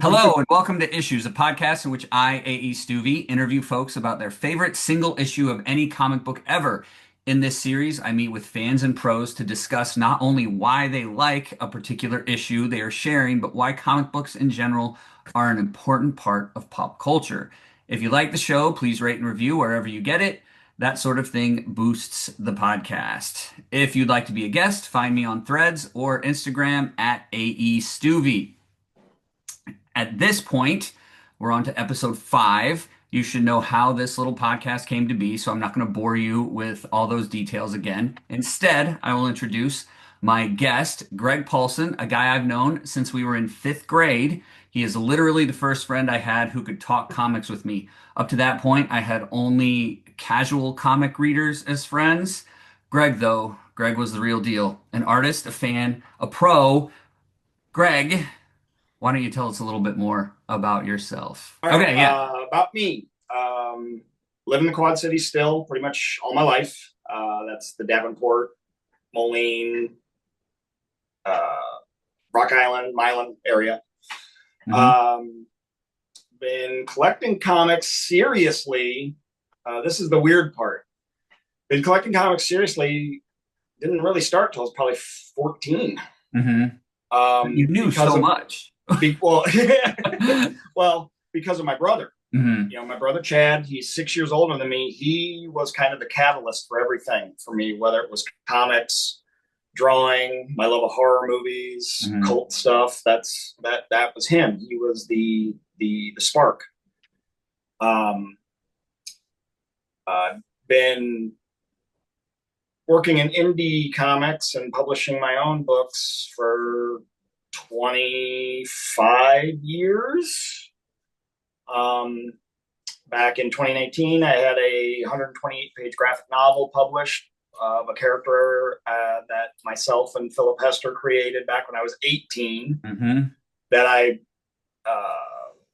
Hello and welcome to Issues, a podcast in which I, A.E. Stuvie, interview folks about their favorite single issue of any comic book ever. In this series, I meet with fans and pros to discuss not only why they like a particular issue they are sharing, but why comic books in general are an important part of pop culture. If you like the show, please rate and review wherever you get it. That sort of thing boosts the podcast. If you'd like to be a guest, find me on Threads or Instagram at AE Stuvie. At this point, we're on to episode 5. You should know how this little podcast came to be, so I'm not going to bore you with all those details again. Instead, I will introduce my guest, Gregg Paulsen, a guy I've known since we were in 5th grade. He is literally the first friend I had who could talk comics with me. Up to that point, I had only casual comic readers as friends. Greg, though, Greg was the real deal. An artist, a fan, a pro. Greg, why don't you tell us a little bit more about yourself? All right. Okay, yeah. About me. Live in the Quad Cities still, pretty much all my life. That's the Davenport, Moline, uh, Rock Island, Milan area. Hmm. Um, been collecting comics seriously. This is the weird part. Been collecting comics seriously. Didn't really start till I was probably 14. Hmm. You knew Because so of much. well, well, because of my brother. Hmm. My brother Chad, he's 6 years older than me. He was kind of the catalyst for everything for me, whether it was comics, drawing, my love of horror movies, Hmm. cult stuff. That was him. He was the spark. Um, been working in indie comics and publishing my own books for 25 years. Um, Back in 2019, I had a 128-page graphic novel published of a character that myself and Philip Hester created back when I was 18 Hmm. that I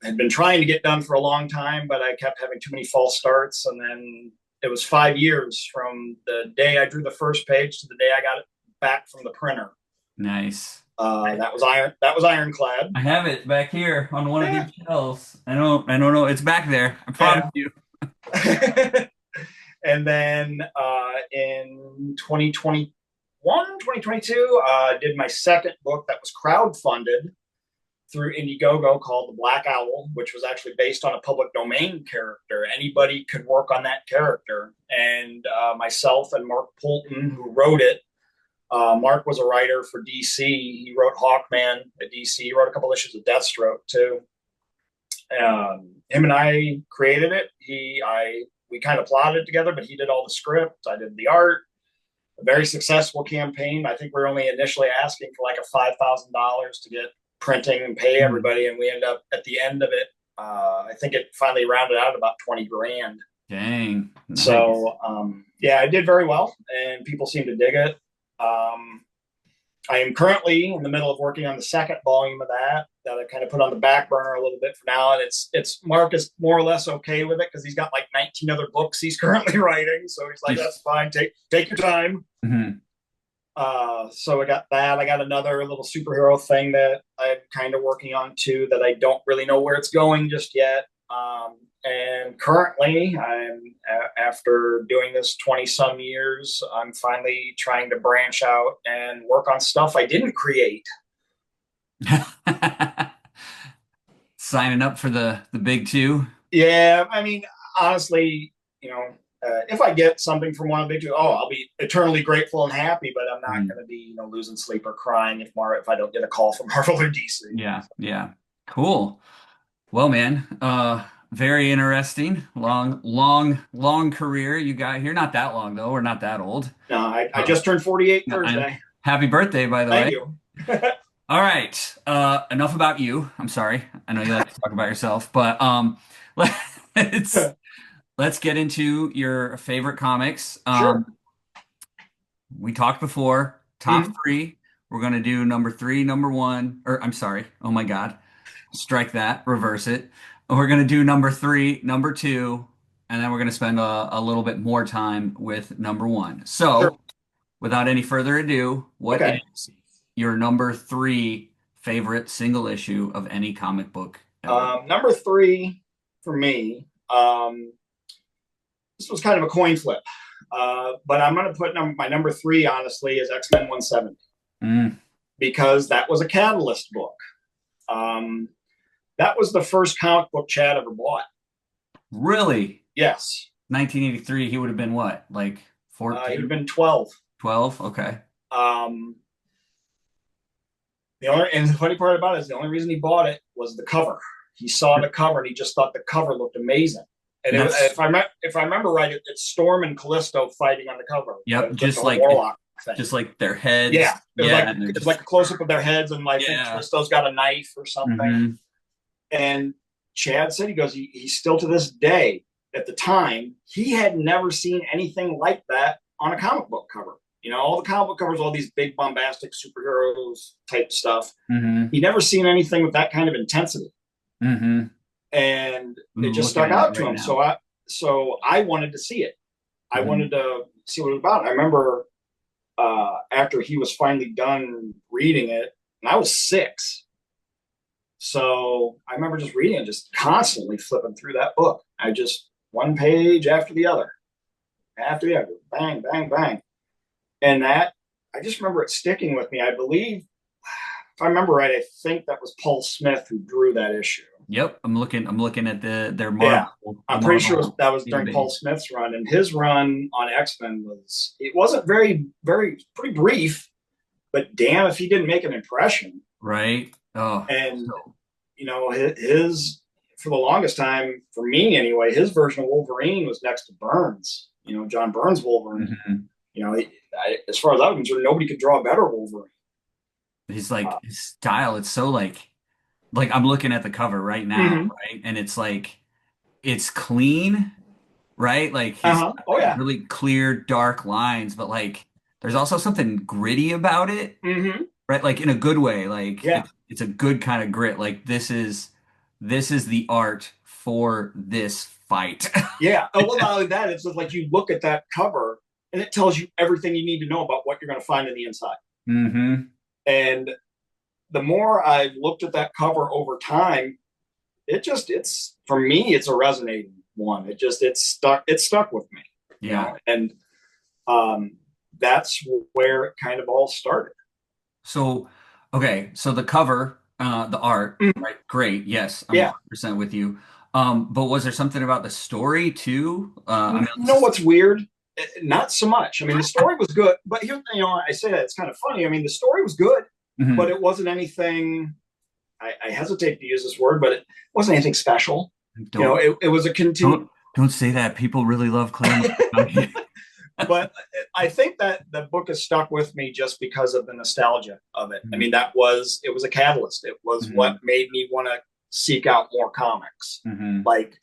had been trying to get done for a long time, but I kept having too many false starts. And then it was 5 years from the day I drew the first page to the day I got it back from the printer. Nice. That was iron. That was ironclad. I have it back here on one of Yeah, these shelves. I don't know. It's back there. I promise yeah. you. And then in 2021, 2022, did my second book that was crowdfunded through Indiegogo called The Black Owl, which was actually based on a public domain character. Anybody could work on that character. And myself and Mark Poulton, who wrote it, Mark was a writer for DC. He wrote Hawkman at DC. He wrote a couple issues of Deathstroke too. Him and I created it. We kind of plotted it together, but he did all the script. I did the art. A very successful campaign. I think we are only initially asking for like a $5,000 to get printing and pay Hmm. everybody, and we ended up at the end of it. I think it finally rounded out about 20 grand. Dang. Nice. So yeah, I did very well, and people seem to dig it. Um, I am currently in the middle of working on the second volume of that I kind of put on the back burner a little bit for now. And it's Mark is more or less okay with it because he's got like 19 other books he's currently writing. So he's like, that's fine. Take your time. Hmm. So I got that. I got another little superhero thing that I'm kind of working on too that I don't really know where it's going just yet. And currently, after doing this 20 some years, I'm finally trying to branch out and work on stuff I didn't create. Signing up for the big two. Yeah, I mean, honestly, if I get something from one of the big two, I'll be eternally grateful and happy. But I'm not Mhm. going to be, losing sleep or crying if I don't get a call from Marvel or DC. Yeah, yeah. Cool. Well, man, very interesting. Long career you got here. Not that long though. We're not that old. No, I Uh, just turned 48 I, Thursday. happy birthday, by the Thank way. you. All right. Enough about you. I'm sorry. I know you like to talk about yourself, but let's let's get into your favorite comics. Sure. We talked before, top Mm-hmm. three. We're gonna do number three, number one, or I'm sorry. Oh my God. Strike that, reverse it. We're gonna do number three, number two, and then we're gonna spend a little bit more time with number one. Sure. So, without any further ado, what Okay. is your number three favorite single issue of any comic book ever? Number three for me, this was kind of a coin flip. But I'm going to put my number three, honestly, is X-Men 170 Mm, because that was a Catalyst book. Um, that was the first comic book Chad ever bought. really? Yes. 1983, he would have been what? Like He would have 14, been 12. 12? Okay. Um, and the funny part about it is the only reason he bought it was the cover. He saw the cover and he just thought the cover looked amazing. And That's if I remember right, it's Storm and Callisto fighting on the cover yep, with the whole Warlock thing. just like their heads. Yeah, Yeah, and they're it was just like a close up of their heads, and I think yeah. Callisto's got a knife or something. Hmm. And Chad said he goes, he still to this day, at the time, he had never seen anything like that on a comic book cover. You know, all the comic book covers, all these big bombastic superheroes type stuff. Hmm. He never seen anything with that kind of intensity, Hmm. and it I'm just looking stuck at it out to right him. now. So I wanted to see it. I Hmm. wanted to see what it was about. I remember after he was finally done reading it, and I was 6. So I remember just reading it, just constantly flipping through that book. I just one page after the other, bang, bang, bang. And that, I just remember it sticking with me. I believe, if I remember right, I think that was Paul Smith who drew that issue. Yep, I'm looking at Yeah, the I'm pretty sure Marvel that was during Paul database. Smith's run, and his run on X-Men it wasn't pretty brief, but damn if he didn't make an impression. Right? Oh, And so his for the longest time, for me anyway, his version of Wolverine was next to Burns. John Burns Wolverine. mhm. As far as I'm concerned, nobody could draw a better Wolverine. He's Uh, like his style, it's so like I'm looking at the cover right now, mm-hmm. right? And it's like it's clean, right? Like he's Uh-huh. got, Oh like yeah. really clear, dark lines, but like there's also something gritty about it, Mm-hmm. right? Like in a good way. Like Yeah. it's a good kind of grit. Like this is the art for this fight. Yeah. Oh, well, not only that, it's just like you look at that cover and it tells you everything you need to know about what you're going to find in the inside. Hmm. And the more I've looked at that cover over time, it's for me, it's a resonating one. It stuck with me, Yeah. and um, that's where it kind of all started. So, okay, so the cover, the art, Mm-hmm. right? Great. Yes, I'm Yeah. 100% with you. But was there something about the story too? I mean, You know what's weird? Not so much. I mean, the story was good, but here, I say that it's kind of funny. I mean, the story was good, but mhm. it wasn't anything. I hesitate to use this word, but it wasn't anything special. Don't It was a continue. don't say that. People really love Claremont. But I think that the book has stuck with me just because of the nostalgia of it. I Mhm. mean, it was a catalyst. It was what Mhm. made me want to seek out more comics. Mhm. Like,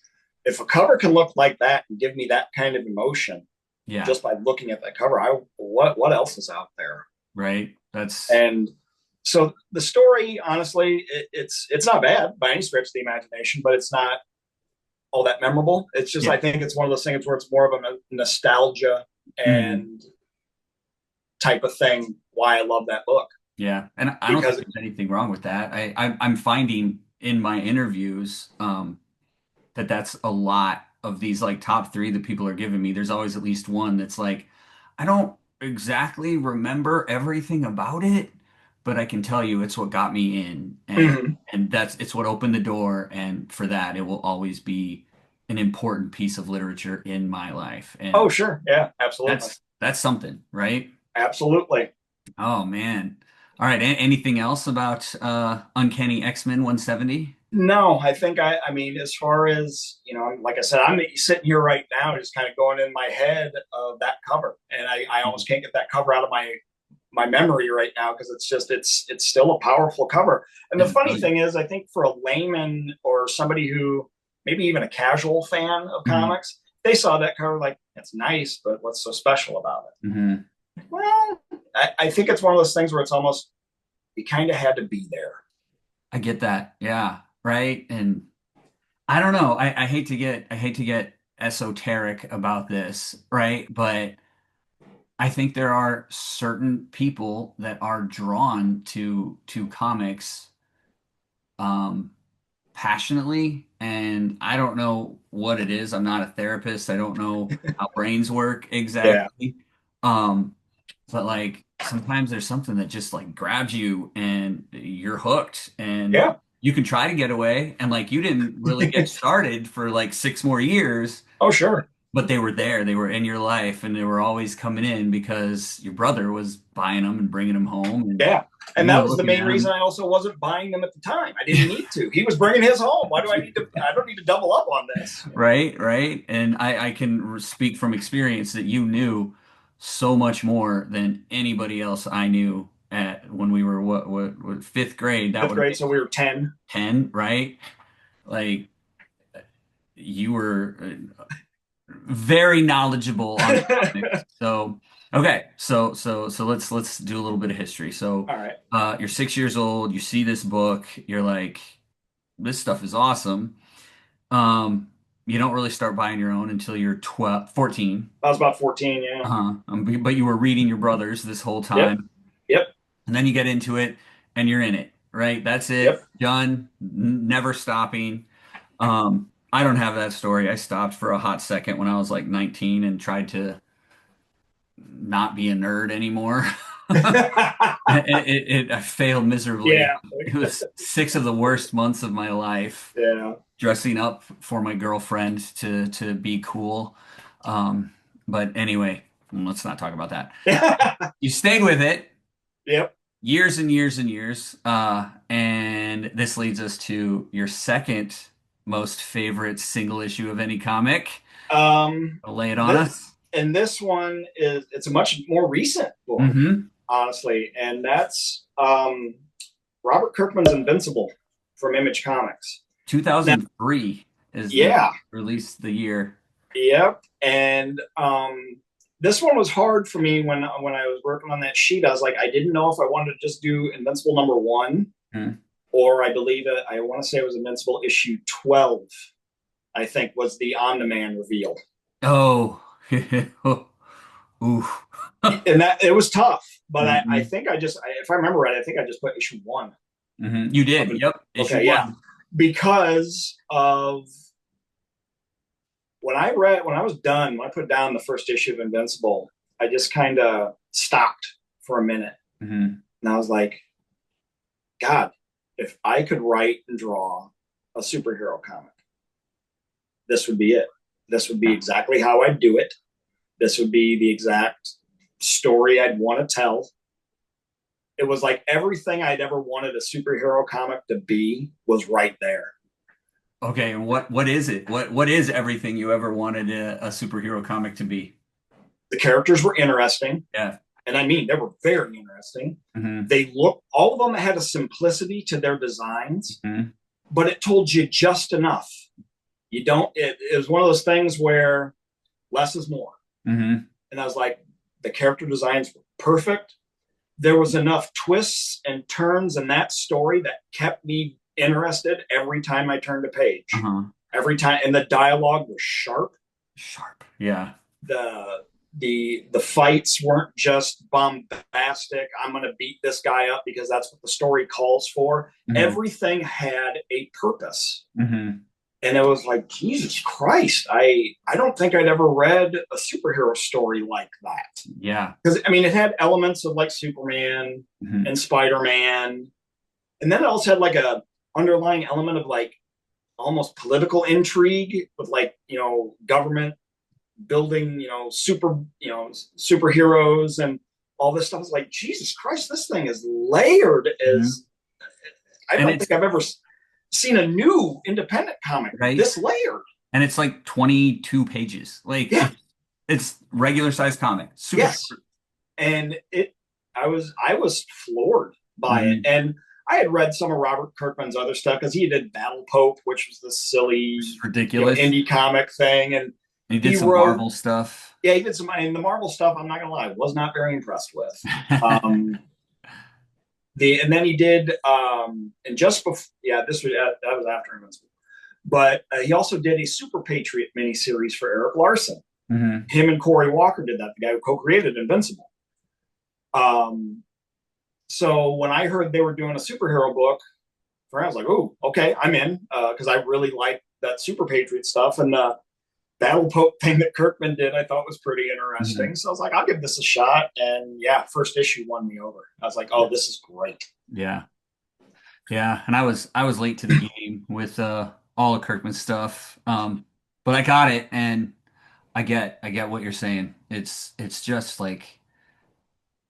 if a cover can look like that and give me that kind of emotion Yeah, just by looking at that cover, what else is out there? right. That's And so the story, honestly, it's not bad by any stretch of the imagination, but it's not all that memorable. It's just yeah. I think it's one of those things where it's more of a nostalgia Mhm. and type of thing why I love that book Yeah. And I don't think because there's anything wrong with that. I'm finding in my interviews, that that's a lot of these like top three that people are giving me. There's always at least one that's like, I don't exactly remember everything about it, but I can tell you it's what got me in, mm-hmm. and that's it's what opened the door, and for that it will always be an important piece of literature in my life, Oh and sure, yeah, absolutely, that's something, right? absolutely. Oh man. All right, anything else about Uncanny X-Men 170? No, I think I mean, as far as like I said, I'm sitting here right now, just kind of going in my head of that cover, and I almost can't get that cover out of my memory right now because it's still a powerful cover. And the It's funny brilliant. thing is, I think for a layman or somebody who maybe even a casual fan of Mhm. comics, they saw that cover like it's nice, but what's so special about it? Mhm. Well, I think it's one of those things where it's almost you kind of had to be there. I get that. Yeah. Right. And I don't know. I hate to get esoteric about this, right? But I think there are certain people that are drawn to comics um passionately, and I don't know what it is. I'm not a therapist. I don't know how brains work Yeah. exactly. Um, but like sometimes there's something that just like grabs you and you're hooked and Yeah. you can try to get away and like you didn't really get started for like 6 more years, Oh, sure. but they were there. They were in your life and they were always coming in because your brother was buying them and bringing them home and Yeah. And you that were was the looking main at reason them. I also wasn't buying them at the time. I didn't need to. He was bringing his home. Why do I need to? I don't need to double up on this. Right, right. And I can speak from experience that you knew so much more than anybody else I knew at when we were what fifth grade. That Fifth would have grade, been so we were 10. 10, right? Like you were very knowledgeable on comics. So, okay. So let's do a little bit of history. So, All right. you're 6 years old, you see this book, you're like, this stuff is awesome. Um, you don't really start buying your own until you're 12, 14. I was about 14. Yeah. Uh-huh. But you were reading your brothers this whole Yep. time. Yep. And then you get into it and you're in it, right? That's it. Yep. Done. Never stopping. I don't have that story. I stopped for a hot second when I was like 19 and tried to not be a nerd anymore. I failed miserably. Yeah. It was 6 of the worst months of my life. Yeah. Dressing up for my girlfriend to be cool. Um, but anyway, let's not talk about that. You stayed with it Yep. years and years and years, and this leads us to your second most favorite single issue of any comic. Lay it on This us. and this one is it's a much more recent book, Mm-hmm. honestly, and that's Robert Kirkman's Invincible from Image Comics. Now, 2003 is the yeah, release the year. yep, and this one was hard for me when I was working on that sheet. I was like, I didn't know if I wanted to just do Invincible number one, Hmm. or I believe it. I want to say it was Invincible issue 12. I think was the on-demand reveal, Oh, ooh. and that it was tough. But I Hmm. think if I remember right, I think I just put issue one Hmm. You of did. an. Yep. Issue Okay, yeah, one. because of when I was done, when I put down the first issue of Invincible, I just kind of stopped for a minute, Hmm. and I was like, God, if I could write and draw a superhero comic, this would be it. This would be Yeah. exactly how I'd do it. This would be the exact story I'd want to tell. It was like everything I'd ever wanted a superhero comic to be was right there. Okay, and what is it? What is everything you ever wanted a superhero comic to be? The characters were interesting, Yeah. and I mean, they were very interesting. Hmm. They looked, all of them had a simplicity to their designs, Hmm. but it told you just enough. You don't, it was one of those things where less is more. Hmm. And I was like, the character designs were perfect. There was enough twists and turns in that story that kept me interested every time I turned a page. Uh-huh. Every time, and the dialogue was sharp. Sharp. Yeah. The the fights weren't just bombastic. I'm going to beat this guy up because that's what the story calls for. Hmm. Everything had a purpose, Hmm. and it was like Jesus Christ. I don't think I'd ever read a superhero story like that, Yeah. because I mean it had elements of like Superman Hmm. and Spider-Man, and then it also had like a underlying element of like almost political intrigue with like government building superheroes and all this stuff. Is like Jesus Christ, this thing is layered Hmm. as I And don't it's think I've ever seen a new independent comic right. this layered. And it's like 22 pages. Like Yeah. it's regular size comic. Super Yes. short. And I was floored by it. Hmm. And I had read some of Robert Kirkman's other stuff because he did Battle Pope, which was this silly, It's ridiculous. indie comic thing. And And he he did some wrote, Marvel stuff. yeah, he did some, and the Marvel stuff, I'm not gonna lie, was not very impressed with. Um, and then he did, and just before, yeah, that was after Invincible. But he also did a Super Patriot miniseries for Eric Larson. Hmm. Him and Corey Walker did that, the guy who co-created Invincible. Um, so when I heard they were doing a superhero book, I was like, "Oh, okay, I'm in," because I really like that Super Patriot stuff, and Battle Pope thing that Kirkman did, I thought was pretty Hmm. interesting. So I was like, "I'll give this a shot," and yeah, first issue won me over. I was like, "Oh, this is great." Yeah. Yeah. And I was late to the game with all of Kirkman's stuff. But I got it, and I get what you're saying. It's just like,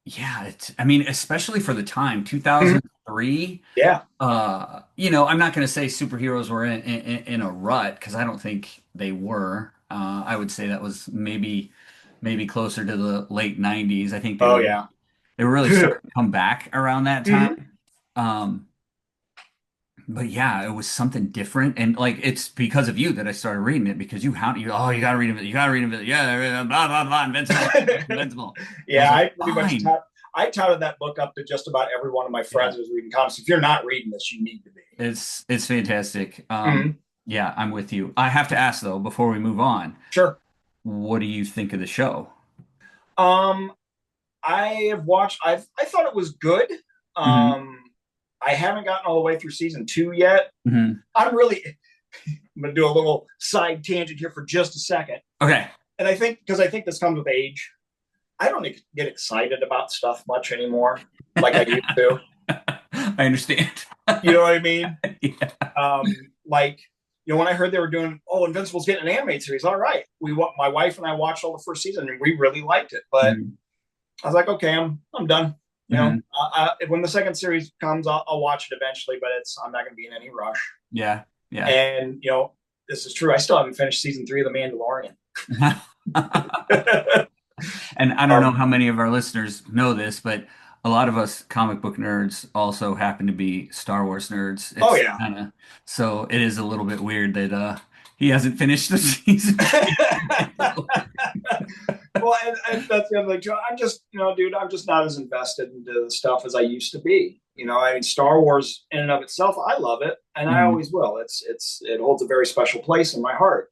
yeah, I mean, especially for the time, Mhm. 2003. Yeah. I'm not going to say superheroes were in a rut, because I don't think they were. I would say that was maybe closer to the late 90s. I think Oh yeah. they were really starting to come back around that time. Mhm. Um, but yeah, it was something different, and like it's because of you that I started reading it, because you gotta read it, you gotta read it, yeah, blah blah blah, Invincible, Invincible. I was Yeah, like, I pretty much fine, I touted that book up to just about every one of my friends yeah, who was reading comics. If you're not reading this, you need to be. it's fantastic. Mhm. Yeah, I'm with you. I have to ask though, before we move on, Sure. what do you think of the show? Um, I have watched. I thought it was good. Hmm. Um, I haven't gotten all the way through season two yet. Hmm. I'm really. I'm going to do a little side tangent here for just a second, Okay. and I think because I think this comes with age. I don't get excited about stuff much anymore, like I used to. I understand. You know what I mean? Yeah. Like when I heard they were doing, oh, Invincible's getting an animated series. All right, my wife and I watched all the first season, and we really liked it. But Hmm. I was like, okay, I'm done. Hmm. When the second series comes, I'll watch it eventually, but I'm not going to be in any rush. Yeah. Yeah. And this is true. I still haven't finished season three of The Mandalorian. And I don't know um, how many of our listeners know this, but a lot of us comic book nerds also happen to be Star Wars nerds. oh It's yeah. kind of so it is a little bit weird that he hasn't finished the season. Well, and that's the other thing too. I'm just, dude, I'm just not as invested into the stuff as I used to be. I mean, Star Wars in and of itself, I love it, and I Hmm. always will. It holds a very special place in my heart.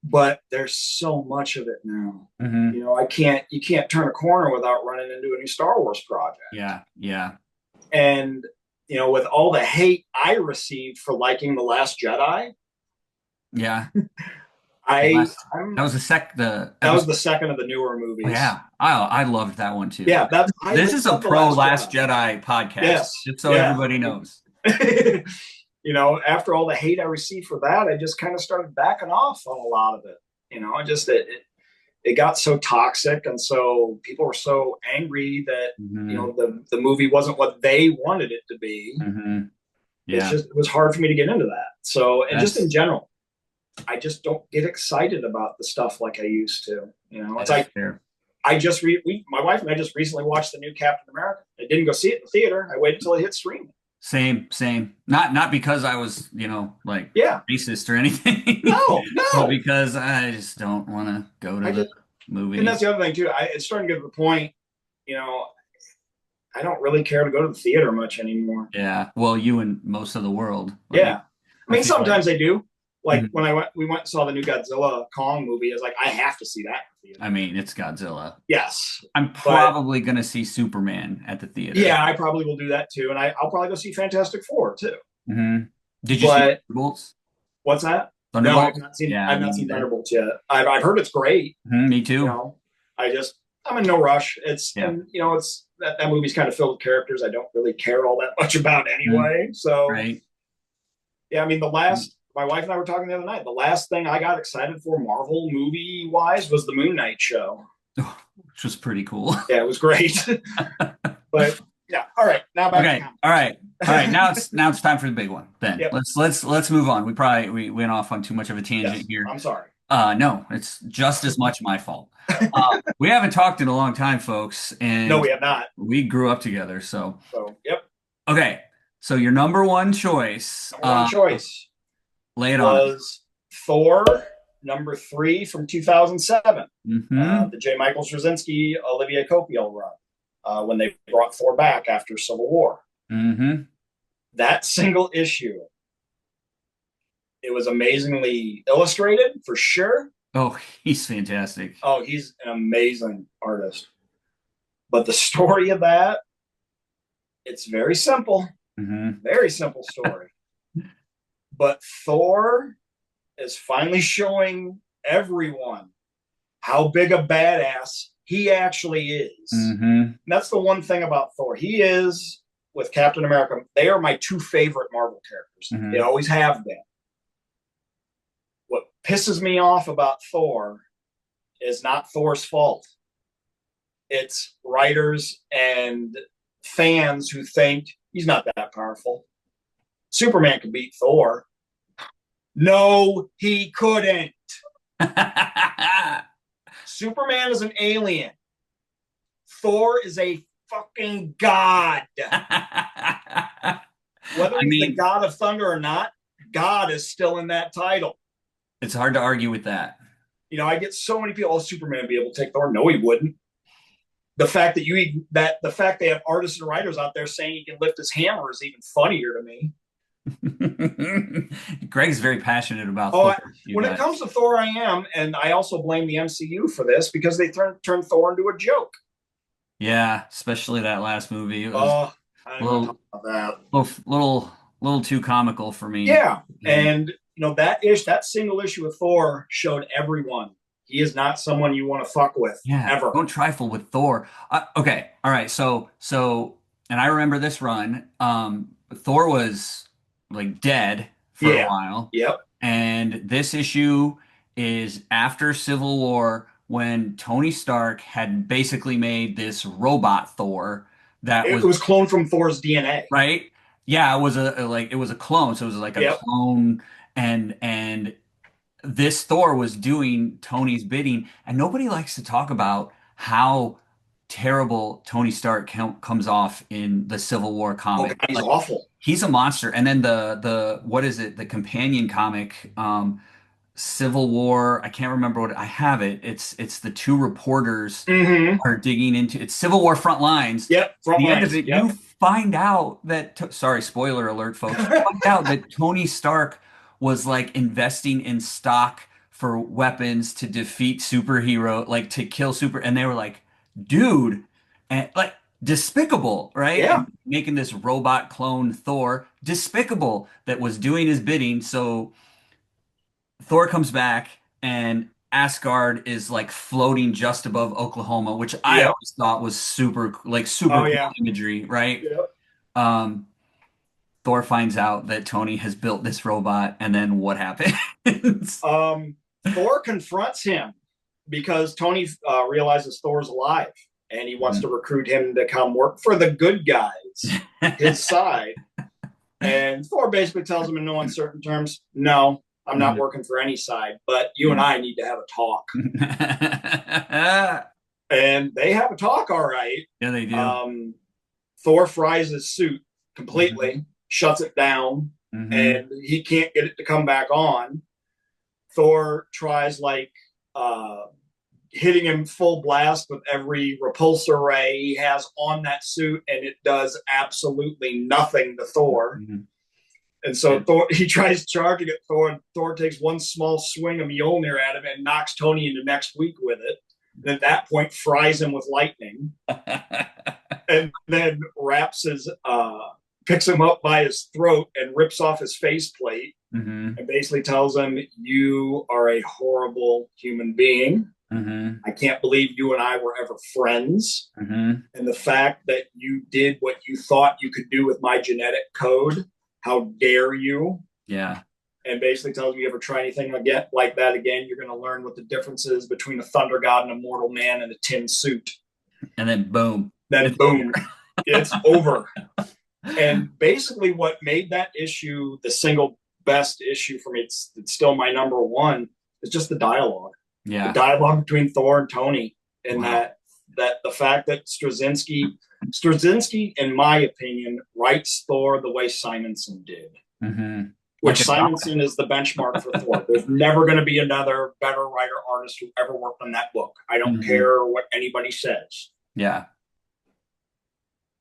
But there's so much of it now. Hmm. You can't turn a corner without running into a new Star Wars project. Yeah, yeah, And with all the hate I received for liking The Last Jedi, yeah. The I last that I'm was the that was episode. the second of the newer Oh, movies. yeah, I loved that one too. Yeah, that's I This is a love The pro Last Last Jedi. Jedi podcast, Yes, just so yeah. everybody knows. After all the hate I received for that, I just kind of started backing off on a lot of it. I just it got so toxic, and so people were so angry that Hmm. the movie wasn't what they wanted it to be. Hmm. It's Yeah, just it was hard for me to get into that. So, and just in that's general, I just don't get excited about the stuff like I used to. It's that's like fair. my wife and I just recently watched the new Captain America. I didn't go see it in the theater. I waited until it hit streaming. Same, same. Not because I was, like Yeah, racist or anything, no, but no. because I just don't want to go to I the just and that's movies. the other thing too. It's starting to get to the point. You know, I don't really care to go to the theater much anymore. Yeah. Well, you and most of the world. Yeah, Like, I I mean feel like, sometimes I do. Like when mhm. we went and saw the new Godzilla Kong movie. I was like, I have to see that in the theater. I mean, it's Godzilla. Yes, I'm but probably gonna see Superman at the theater. yeah, I probably will do that too, and I'll probably go see Fantastic Four too. Hmm. Did you see But Thunderbolts? what's that? No, Thunderbolts? Yeah, I've me not seen neither. Thunderbolts yet. I've heard it's great. Me You too. know, I just I'm in no rush. Yeah. It's that movie's kind of filled with characters I don't really care all that much about Mhm. anyway. So Right. yeah, I mean my wife and I were talking the other night. The last thing I got excited for Marvel movie wise was the Moon Knight show. Which was pretty cool. Yeah, it was great. But yeah, all right, now back to Okay. All right. All right. comics. Now it's time for the big one. Then Yep. let's move on. We went off on too much of a tangent Yes, here. I'm sorry. No, it's just as much my fault. We haven't talked in a long time, folks, No, and we have not. we grew up together. So, So yep, okay. So your number one choice, number one choice lay it on us. was Thor number three from 2007. Mm-hmm. The J. Michael Straczynski, Olivia Copiel run when they brought Thor back after Civil War. Mm-hmm. That single issue, it was amazingly illustrated for sure. Oh, he's fantastic. Oh, he's an amazing artist. But the story of that, it's very simple, Hmm. very simple story. But Thor is finally showing everyone how big a badass he actually is. Hmm. And that's the one thing about Thor. He is, with Captain America, they are my two favorite Marvel characters. They Hmm. always have been. What pisses me off about Thor is not Thor's fault. It's writers and fans who think he's not that powerful. Superman could beat Thor. No, he couldn't. Superman is an alien. Thor is a fucking god. Whether I he's the mean, god of thunder or not, God is still in that title. it's hard to argue with that. I get so many people, oh, Superman would be able to take Thor. No, he wouldn't. The fact they have artists and writers out there saying he can lift his hammer is even funnier to me. Greg's very passionate about Oh, Thor, you when it guys. comes to Thor, I am, and I also blame the MCU for this because they turned Thor into a joke. Yeah, especially that last movie. It was I a don't want to talk little, about that. little too comical for me. Yeah, And and that single issue of Thor showed everyone he is not someone you want to fuck with yeah, ever. don't trifle with Thor. Okay, all right. And I remember this run. Thor was like dead for a Yeah, while, yep. and this issue is after Civil War when Tony Stark had basically made this robot Thor that It was was cloned from Thor's DNA. right. Yeah, it was it was a clone, so it was like a Yep. clone, and this Thor was doing Tony's bidding, and nobody likes to talk about how terrible Tony Stark comes off in the Civil War Oh comic. God, he's Like awful. he's a monster. And then the what is it? The companion comic, Civil War. I can't remember what I have it. It's the two reporters Mm-hmm. are digging into it's Civil War front lines. Yep. Front The end of lines. it, you Yep. find out that sorry, spoiler alert, folks. You find out that Tony Stark was like investing in stock for weapons to defeat superhero, like to kill super, and they were like, dude, and like despicable, right? Yeah. And making this robot clone Thor despicable that was doing his bidding. So Thor comes back and Asgard is like floating just above Oklahoma, which I Yep. always thought was super Oh cool yeah. imagery, right? Yep. Um, Thor finds out that Tony has built this robot, and then what happens? Um, Thor confronts him because Tony realizes Thor's alive and he wants to recruit him to come work for the good guys, his side. And Thor basically tells him in no uncertain terms, no, I'm not working for any side, but you and I need to have a talk. Yeah, And they have a talk, all right. they do. Um, Thor fries his suit Hmm. completely, shuts it down, Hmm. and he can't get it to come back on. Thor tries uh, hitting him full blast with every repulsor ray he has on that suit, and it does absolutely nothing to Thor. Hmm. And so Thor, he tries charging at Thor, and Thor takes one small swing of Mjolnir at him and knocks Tony into next week with it. And at that point, fries him with lightning, and then picks him up by his throat and rips off his faceplate, Hmm. and basically tells him, "You are a horrible human being. Hmm. I can't believe you and I were ever friends. Hmm. And the fact that you did what you thought you could do with my genetic code, how dare you?" Yeah. And basically tells me, you ever try anything again like that again, you're going to learn what the difference is between a thunder god and a mortal man in a tin suit. And then boom, Then it's boom, over. it's over. And basically, what made that issue the single best issue for me, it's still my number one, is just the dialogue. The Yeah. dialogue between Thor and Tony, and Wow. that the fact that Straczynski, in my opinion, writes Thor the way Simonson did, Hmm. Like which a god. Simonson is the benchmark for Thor. There's never going to be another better writer artist who ever worked on that book. I don't Hmm. care what anybody says. Yeah.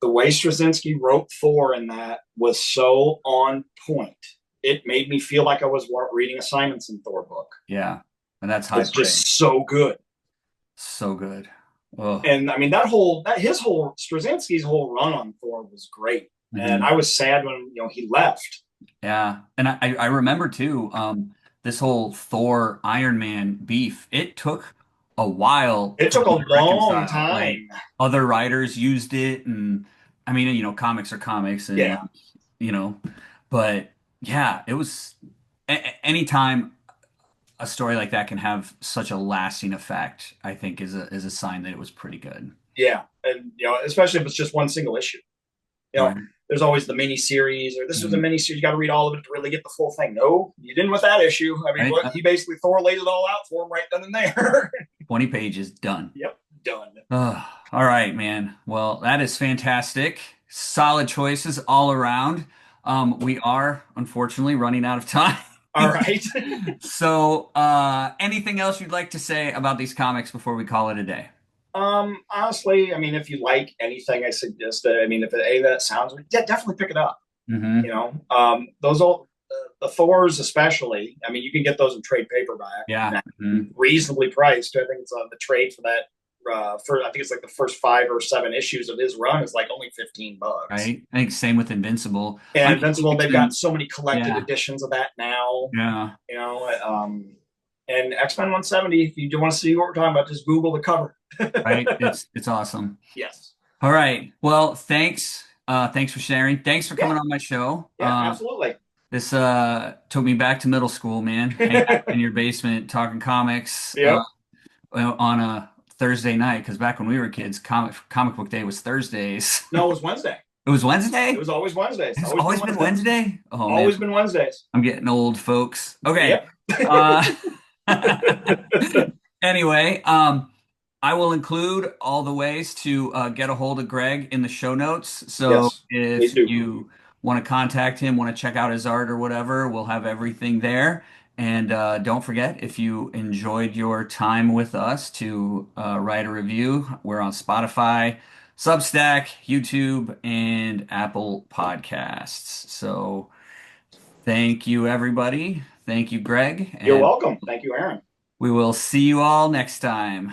The way Straczynski wrote Thor in that was so on point. It made me feel like I was reading a Simonson Thor book. Yeah. And that's high It's praise. just so good. So good. Oh. And I mean, that Straczynski's whole run on Thor was great. And Mhm. I was sad when, he left. Yeah. And I remember too, this whole Thor Iron Man beef, it took a while It for took them a to long reconcile. Like time. other writers used it, and I mean, comics are comics, and Yeah. you know, but yeah, it was anytime a story like that can have such a lasting effect, I think is a sign that it was pretty good. Yeah. And, especially if it's just one single issue. You know, Right. there's always the mini series, or this was a Mhm. mini series. You got to read all of it to really get the full thing. No, you didn't with that issue. I mean, Right. what he basically Thor laid it all out for him right then and there. 20 pages done. Yep, done. All right, man. Well, that is fantastic. Solid choices all around. We are unfortunately running out of time. All right. So, anything else you'd like to say about these comics before we call it a day? Honestly, I mean, if you like anything I suggested, I mean, if any of that sounds, yeah, definitely pick it up. Hmm. Those old the Thors especially. I mean, you can get those in trade paperback, Yeah. Mhm. reasonably priced. I think it's on the trade for that. For I think it's like the first 5 or 7 issues of his run is like only $15. Right. I think same with Invincible. And I mean, Invincible, they've got so many collected yeah, editions of that now. yeah, You know, and X-Men 170. If you do want to see what we're talking about, just Google the cover. right. It's awesome. Yes. All right. Well, thanks. Thanks for sharing. Thanks for Yeah. coming on my show. Yeah. Absolutely. This took me back to middle school, man. Hanging out in your basement talking comics Yep. on a Thursday night. Because back when we were kids, comic book day was Thursdays. No, it was Wednesday. It was It Wednesday. was always Wednesdays. It's Always been always been Wednesdays. Wednesday. Oh man, Always been Wednesdays. I'm getting old, folks. Okay. Yep. Uh, anyway, I will include all the ways to get a hold of Greg in the show notes. So Yes. Please if do. you want to contact him, want to check out his art or whatever, we'll have everything there. And don't forget, if you enjoyed your time with us, to write a review. We're on Spotify, Substack, YouTube, and Apple Podcasts. So thank you, everybody. Thank you, Greg. You're And welcome. Thank you, Aaron. we will see you all next time.